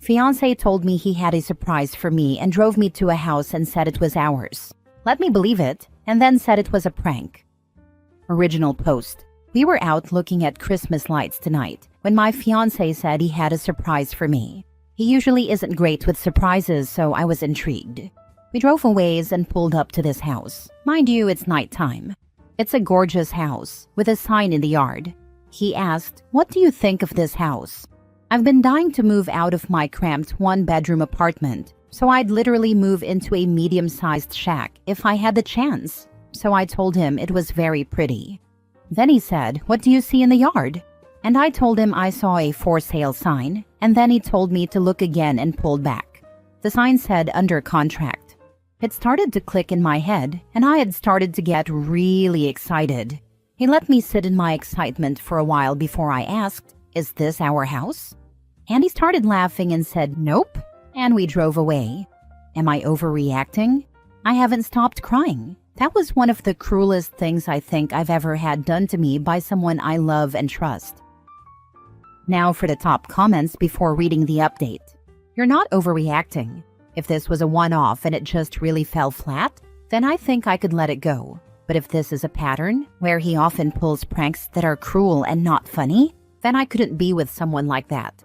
Fiancé told me he had a surprise for me and drove me to a house and said it was ours. Let me believe it, and then said it was a prank. Original post. We were out looking at Christmas lights tonight when my fiancé said he had a surprise for me. He usually isn't great with surprises, so I was intrigued. We drove a ways and pulled up to this house. Mind you, it's nighttime. It's a gorgeous house with a sign in the yard. He asked, "What do you think of this house?" I've been dying to move out of my cramped one-bedroom apartment, so I'd literally move into a medium-sized shack if I had the chance. So I told him it was very pretty. Then he said, "What do you see in the yard?" And I told him I saw a for sale sign, and then he told me to look again and pulled back. The sign said under contract. It started to click in my head, and I had started to get really excited. He let me sit in my excitement for a while before I asked, "Is this our house?" And he started laughing and said, "Nope," and we drove away. Am I overreacting? I haven't stopped crying. That was one of the cruelest things I think I've ever had done to me by someone I love and trust. Now for the top comments before reading the update. You're not overreacting. If this was a one-off and it just really fell flat, then I think I could let it go. But if this is a pattern, where he often pulls pranks that are cruel and not funny, then I couldn't be with someone like that.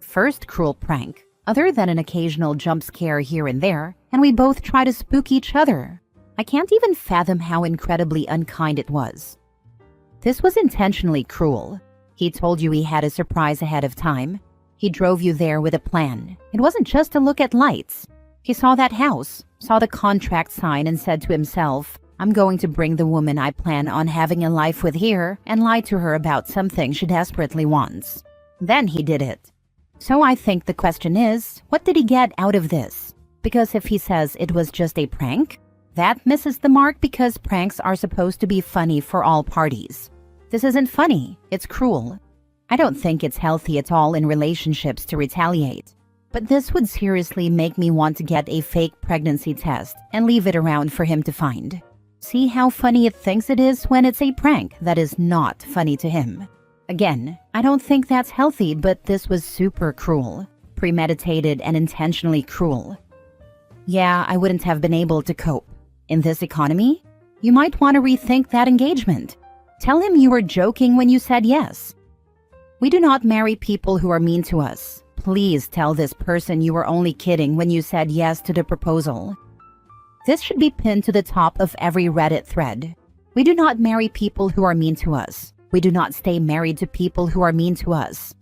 First cruel prank, other than an occasional jump scare here and there, and we both try to spook each other. I can't even fathom how incredibly unkind it was. This was intentionally cruel. He told you he had a surprise ahead of time. He drove you there with a plan. It wasn't just to look at lights. He saw that house, saw the contract sign, and said to himself, "I'm going to bring the woman I plan on having a life with here and lie to her about something she desperately wants." Then he did it. So I think the question is, what did he get out of this? Because if he says it was just a prank, that misses the mark because pranks are supposed to be funny for all parties. This isn't funny, it's cruel. I don't think it's healthy at all in relationships to retaliate. But this would seriously make me want to get a fake pregnancy test and leave it around for him to find. See how funny it thinks it is when it's a prank that is not funny to him. Again, I don't think that's healthy, but this was super cruel. Premeditated and intentionally cruel. Yeah, I wouldn't have been able to cope. In this economy, you might want to rethink that engagement. Tell him you were joking when you said yes. We do not marry people who are mean to us. Please tell this person you were only kidding when you said yes to the proposal. This should be pinned to the top of every Reddit thread. We do not marry people who are mean to us. We do not stay married to people who are mean to us.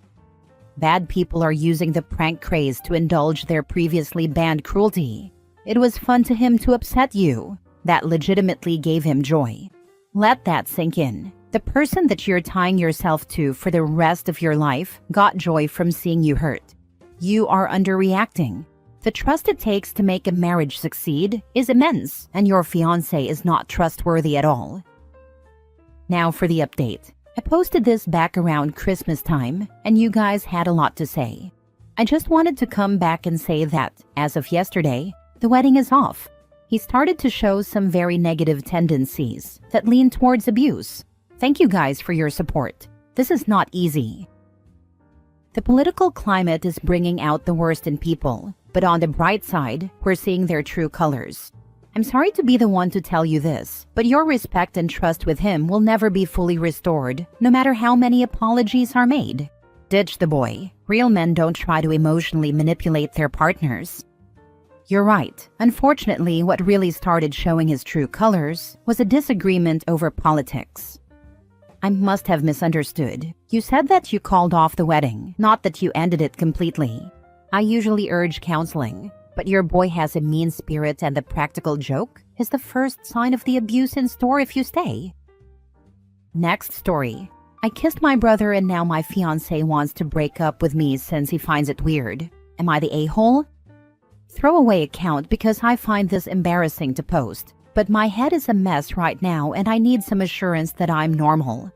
Bad people are using the prank craze to indulge their previously banned cruelty. It was fun to him to upset you. That legitimately gave him joy. Let that sink in. The person that you're tying yourself to for the rest of your life got joy from seeing you hurt. You are underreacting. The trust it takes to make a marriage succeed is immense, and your fiancé is not trustworthy at all. Now for the update. I posted this back around Christmas time, and you guys had a lot to say. I just wanted to come back and say that, as of yesterday, the wedding is off. He started to show some very negative tendencies that lean towards abuse. Thank you guys for your support. This is not easy. The political climate is bringing out the worst in people, but on the bright side, we're seeing their true colors. I'm sorry to be the one to tell you this, but your respect and trust with him will never be fully restored, no matter how many apologies are made. Ditch the boy. Real men don't try to emotionally manipulate their partners. You're right. Unfortunately, what really started showing his true colors was a disagreement over politics. I must have misunderstood. You said that you called off the wedding, not that you ended it completely. I usually urge counseling, but your boy has a mean spirit, and the practical joke is the first sign of the abuse in store if you stay. Next story. I kissed my brother and now my fiancé wants to break up with me since he finds it weird. Am I the a-hole? Throwaway account because I find this embarrassing to post, but my head is a mess right now and I need some assurance that I'm normal.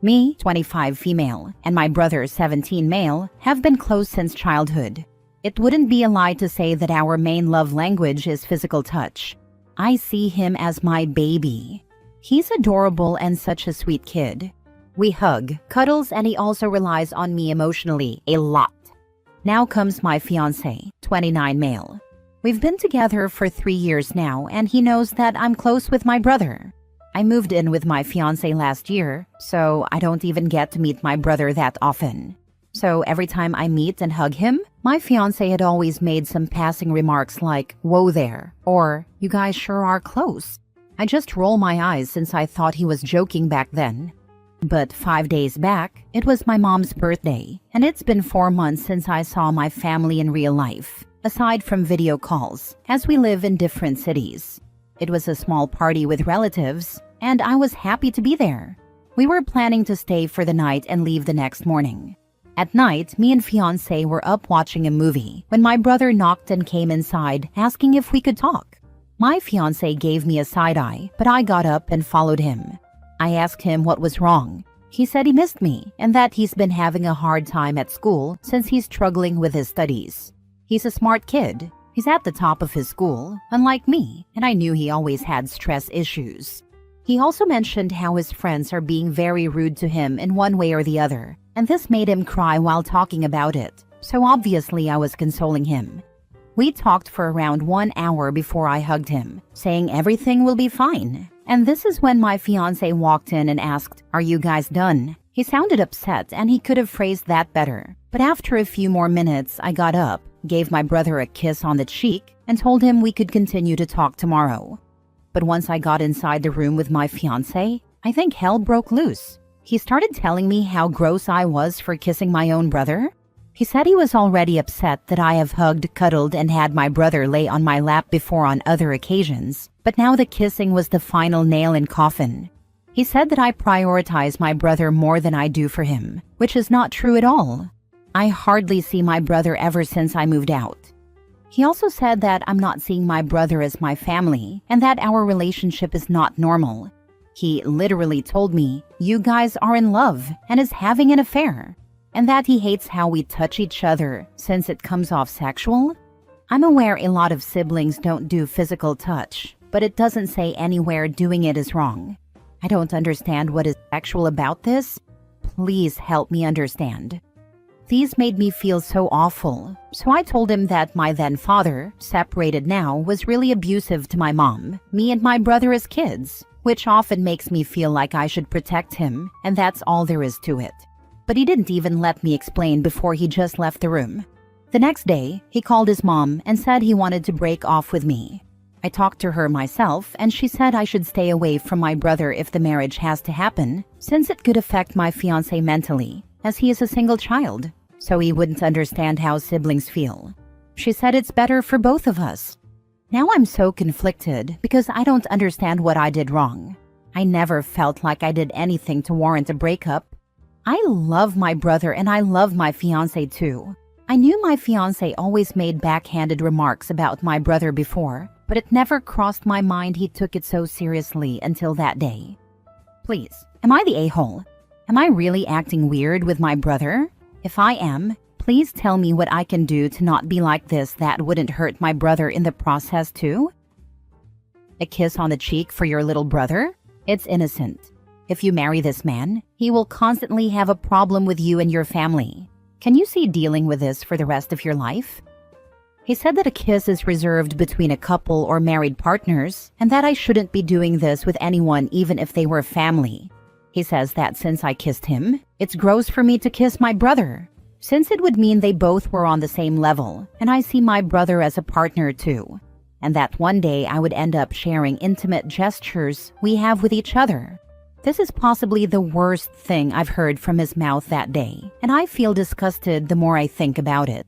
Me, 25 female, and my brother, 17 male, have been close since childhood. It wouldn't be a lie to say that our main love language is physical touch. I see him as my baby. He's adorable and such a sweet kid. We hug, cuddles, and he also relies on me emotionally a lot. Now comes my fiancé, 29 male. We've been together for 3 years now, and he knows that I'm close with my brother. I moved in with my fiancé last year, so I don't even get to meet my brother that often. So every time I meet and hug him, my fiancé had always made some passing remarks like, "Whoa there," or "You guys sure are close." I just roll my eyes since I thought he was joking back then. But 5 days back, it was my mom's birthday, and it's been 4 months since I saw my family in real life, aside from video calls, as we live in different cities. It was a small party with relatives, and I was happy to be there. We were planning to stay for the night and leave the next morning. At night, me and fiancé were up watching a movie when my brother knocked and came inside asking if we could talk. My fiancé gave me a side eye, but I got up and followed him. I asked him what was wrong. He said he missed me and that he's been having a hard time at school since he's struggling with his studies. He's a smart kid. He's at the top of his school, unlike me, and I knew he always had stress issues. He also mentioned how his friends are being very rude to him in one way or the other, and this made him cry while talking about it, so obviously I was consoling him. We talked for around 1 hour before I hugged him, saying everything will be fine. And this is when my fiancé walked in and asked, "Are you guys done?" He sounded upset and he could have phrased that better. But after a few more minutes, I got up, gave my brother a kiss on the cheek, and told him we could continue to talk tomorrow. But once I got inside the room with my fiancé, I think hell broke loose. He started telling me how gross I was for kissing my own brother. He said he was already upset that I have hugged, cuddled, and had my brother lay on my lap before on other occasions, but now the kissing was the final nail in coffin. He said that I prioritize my brother more than I do for him, which is not true at all. I hardly see my brother ever since I moved out. He also said that I'm not seeing my brother as my family and that our relationship is not normal. He literally told me, "You guys are in love," and is having an affair, and that he hates how we touch each other since it comes off sexual. I'm aware a lot of siblings don't do physical touch, but it doesn't say anywhere doing it is wrong. I don't understand what is sexual about this. Please help me understand. These made me feel so awful, so I told him that my then father, separated now, was really abusive to my mom, me and my brother as kids, which often makes me feel like I should protect him, and that's all there is to it. But he didn't even let me explain before he just left the room. The next day, he called his mom and said he wanted to break off with me. I talked to her myself, and she said I should stay away from my brother if the marriage has to happen, since it could affect my fiancé mentally, as he is a single child, so he wouldn't understand how siblings feel. She said it's better for both of us. Now I'm so conflicted because I don't understand what I did wrong. I never felt like I did anything to warrant a breakup. I love my brother and I love my fiancé too. I knew my fiancé always made backhanded remarks about my brother before, but it never crossed my mind he took it so seriously until that day. Please, am I the a-hole? Am I really acting weird with my brother? If I am, please tell me what I can do to not be like this that wouldn't hurt my brother in the process too. A kiss on the cheek for your little brother? It's innocent. If you marry this man, he will constantly have a problem with you and your family. Can you see dealing with this for the rest of your life? He said that a kiss is reserved between a couple or married partners, and that I shouldn't be doing this with anyone even if they were family. He says that since I kissed him, it's gross for me to kiss my brother, since it would mean they both were on the same level, and I see my brother as a partner too, and that one day I would end up sharing intimate gestures we have with each other. This is possibly the worst thing I've heard from his mouth that day, and I feel disgusted the more I think about it.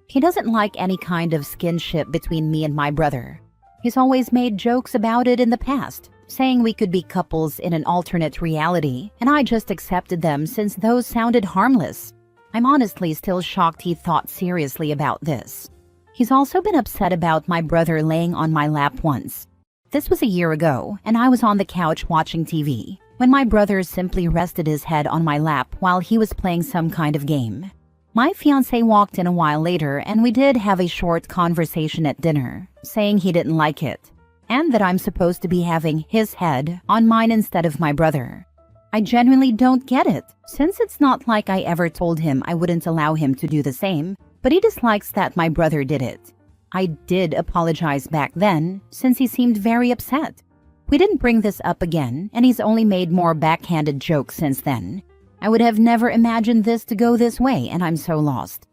He doesn't like any kind of skinship between me and my brother. He's always made jokes about it in the past, saying we could be couples in an alternate reality, and I just accepted them since those sounded harmless. I'm honestly still shocked he thought seriously about this. He's also been upset about my brother laying on my lap once. This was a year ago, and I was on the couch watching TV, when my brother simply rested his head on my lap while he was playing some kind of game. My fiancé walked in a while later, and we did have a short conversation at dinner, saying he didn't like it, and that I'm supposed to be having his head on mine instead of my brother. I genuinely don't get it, since it's not like I ever told him I wouldn't allow him to do the same, but he dislikes that my brother did it. I did apologize back then, since he seemed very upset. We didn't bring this up again, and he's only made more backhanded jokes since then. I would have never imagined this to go this way, and I'm so lost.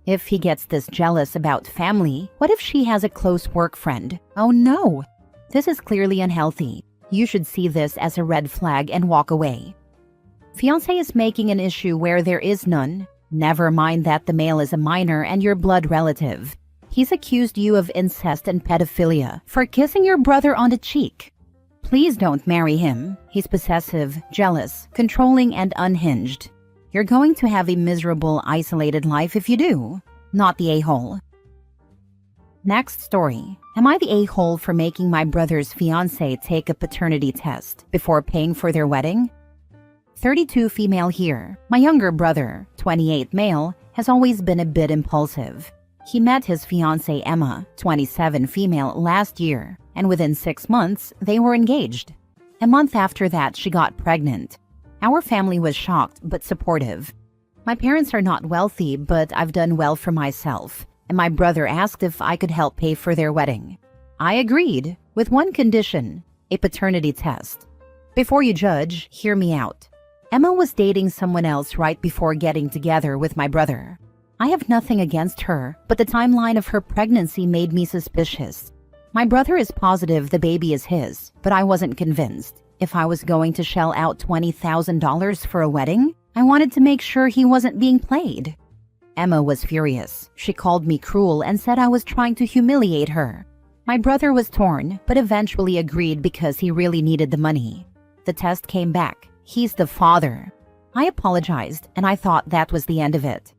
If he gets this jealous about family, what if she has a close work friend? Oh no! This is clearly unhealthy. You should see this as a red flag and walk away. Fiancé is making an issue where there is none. Never mind that the male is a minor and your blood relative. He's accused you of incest and pedophilia for kissing your brother on the cheek. Please don't marry him. He's possessive, jealous, controlling, and unhinged. You're going to have a miserable, isolated life if you do. Not the a-hole. Next story. Am I the a-hole for making my brother's fiancé take a paternity test before paying for their wedding? 32 female here. My younger brother, 28 male, has always been a bit impulsive. He met his fiancée Emma, 27 female, last year, and within 6 months, they were engaged. A month after that, she got pregnant. Our family was shocked but supportive. My parents are not wealthy, but I've done well for myself, and my brother asked if I could help pay for their wedding. I agreed, with one condition, a paternity test. Before you judge, hear me out. Emma was dating someone else right before getting together with my brother. I have nothing against her, but the timeline of her pregnancy made me suspicious. My brother is positive the baby is his, but I wasn't convinced. If I was going to shell out $20,000 for a wedding, I wanted to make sure he wasn't being played. Emma was furious. She called me cruel and said I was trying to humiliate her. My brother was torn, but eventually agreed because he really needed the money. The test came back. He's the father. I apologized, and I thought that was the end of it.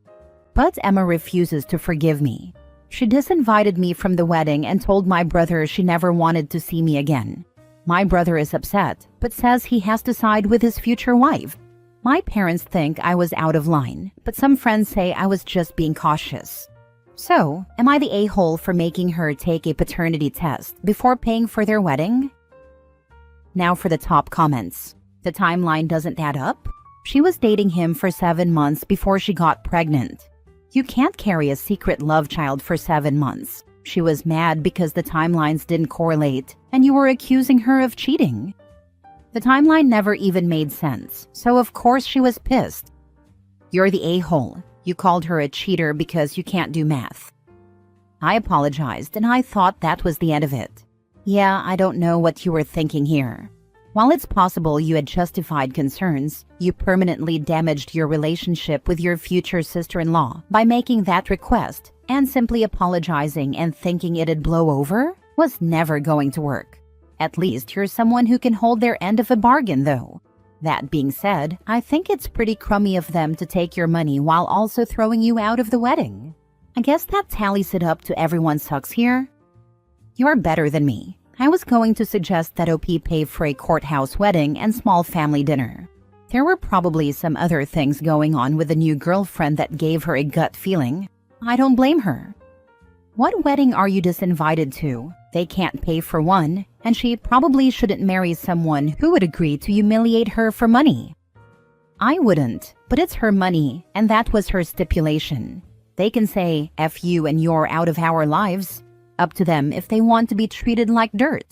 But Emma refuses to forgive me. She disinvited me from the wedding and told my brother she never wanted to see me again. My brother is upset, but says he has to side with his future wife. My parents think I was out of line, but some friends say I was just being cautious. So, am I the a-hole for making her take a paternity test before paying for their wedding? Now for the top comments. The timeline doesn't add up. She was dating him for 7 months before she got pregnant. You can't carry a secret love child for 7 months. She was mad because the timelines didn't correlate, and you were accusing her of cheating. The timeline never even made sense, so of course she was pissed. You're the a-hole. You called her a cheater because you can't do math. I apologized, and I thought that was the end of it. Yeah, I don't know what you were thinking here. While it's possible you had justified concerns, you permanently damaged your relationship with your future sister-in-law by making that request, and simply apologizing and thinking it'd blow over was never going to work. At least you're someone who can hold their end of a bargain, though. That being said, I think it's pretty crummy of them to take your money while also throwing you out of the wedding. I guess that tallies it up to everyone sucks here. You're better than me. I was going to suggest that OP pay for a courthouse wedding and small family dinner. There were probably some other things going on with the new girlfriend that gave her a gut feeling. I don't blame her. What wedding are you disinvited to? They can't pay for one, and she probably shouldn't marry someone who would agree to humiliate her for money. I wouldn't, but it's her money, and that was her stipulation. They can say, F you and you're out of our lives. Up to them if they want to be treated like dirt.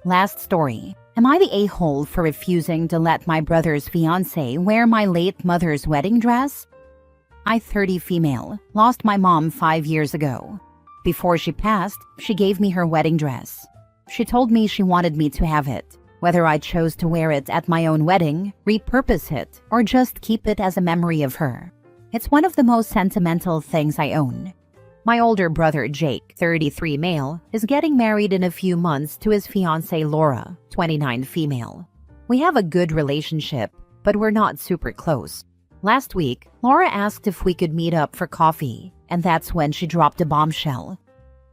Last story. Am I the a-hole for refusing to let my brother's fiancé wear my late mother's wedding dress? I, 30 female, lost my mom 5 years ago. Before she passed, she gave me her wedding dress. She told me she wanted me to have it, whether I chose to wear it at my own wedding, repurpose it, or just keep it as a memory of her. It's one of the most sentimental things I own. My older brother Jake, 33 male, is getting married in a few months to his fiancée Laura, 29 female. We have a good relationship, but we're not super close. Last week, Laura asked if we could meet up for coffee, and that's when she dropped a bombshell.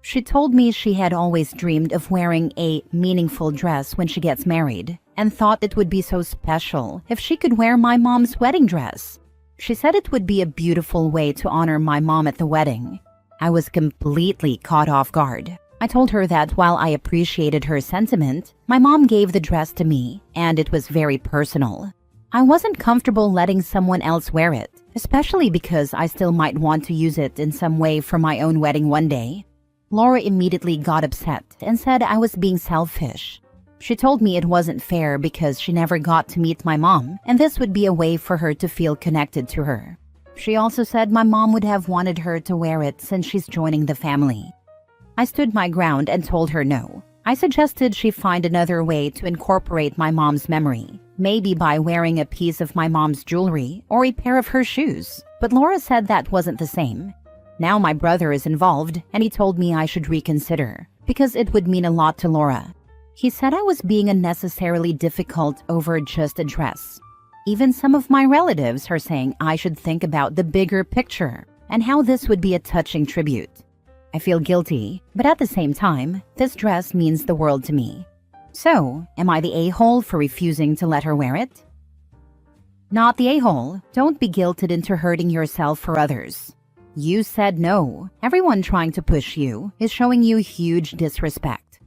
She told me she had always dreamed of wearing a meaningful dress when she gets married, and thought it would be so special if she could wear my mom's wedding dress. She said it would be a beautiful way to honor my mom at the wedding. I was completely caught off guard. I told her that while I appreciated her sentiment, my mom gave the dress to me, and it was very personal. I wasn't comfortable letting someone else wear it, especially because I still might want to use it in some way for my own wedding one day. Laura immediately got upset and said I was being selfish. She told me it wasn't fair because she never got to meet my mom, and this would be a way for her to feel connected to her. She also said my mom would have wanted her to wear it since she's joining the family. I stood my ground and told her no. I suggested she find another way to incorporate my mom's memory, maybe by wearing a piece of my mom's jewelry or a pair of her shoes. But Laura said that wasn't the same. Now my brother is involved, and he told me I should reconsider, because it would mean a lot to Laura. He said I was being unnecessarily difficult over just a dress. Even some of my relatives are saying I should think about the bigger picture and how this would be a touching tribute. I feel guilty, but at the same time, this dress means the world to me. So, am I the a-hole for refusing to let her wear it? Not the a-hole. Don't be guilted into hurting yourself for others. You said no. Everyone trying to push you is showing you huge disrespect.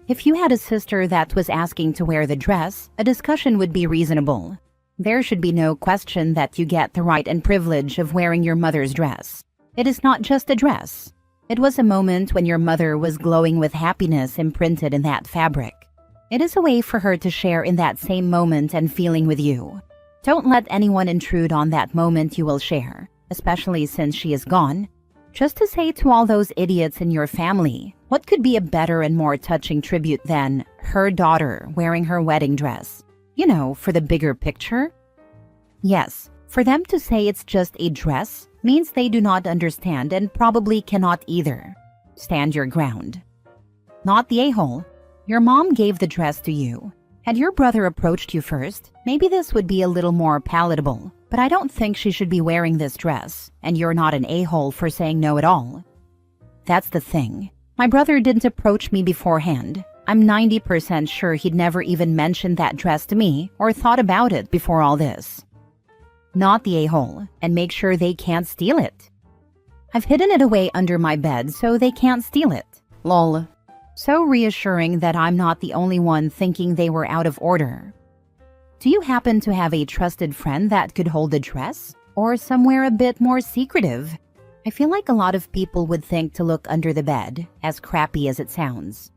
If you had a sister that was asking to wear the dress, a discussion would be reasonable. There should be no question that you get the right and privilege of wearing your mother's dress. It is not just a dress. It was a moment when your mother was glowing with happiness imprinted in that fabric. It is a way for her to share in that same moment and feeling with you. Don't let anyone intrude on that moment you will share, especially since she is gone. Just to say to all those idiots in your family, what could be a better and more touching tribute than her daughter wearing her wedding dress? You know, for the bigger picture? Yes, for them to say it's just a dress means they do not understand and probably cannot either. Stand your ground. Not the a-hole. Your mom gave the dress to you. Had your brother approached you first, maybe this would be a little more palatable. But I don't think she should be wearing this dress, and you're not an a-hole for saying no at all. That's the thing. My brother didn't approach me beforehand. I'm 90% sure he'd never even mentioned that dress to me or thought about it before all this. Not the a-hole, and make sure they can't steal it. I've hidden it away under my bed so they can't steal it. Lol. So reassuring that I'm not the only one thinking they were out of order. Do you happen to have a trusted friend that could hold a dress? Or somewhere a bit more secretive? I feel like a lot of people would think to look under the bed, as crappy as it sounds.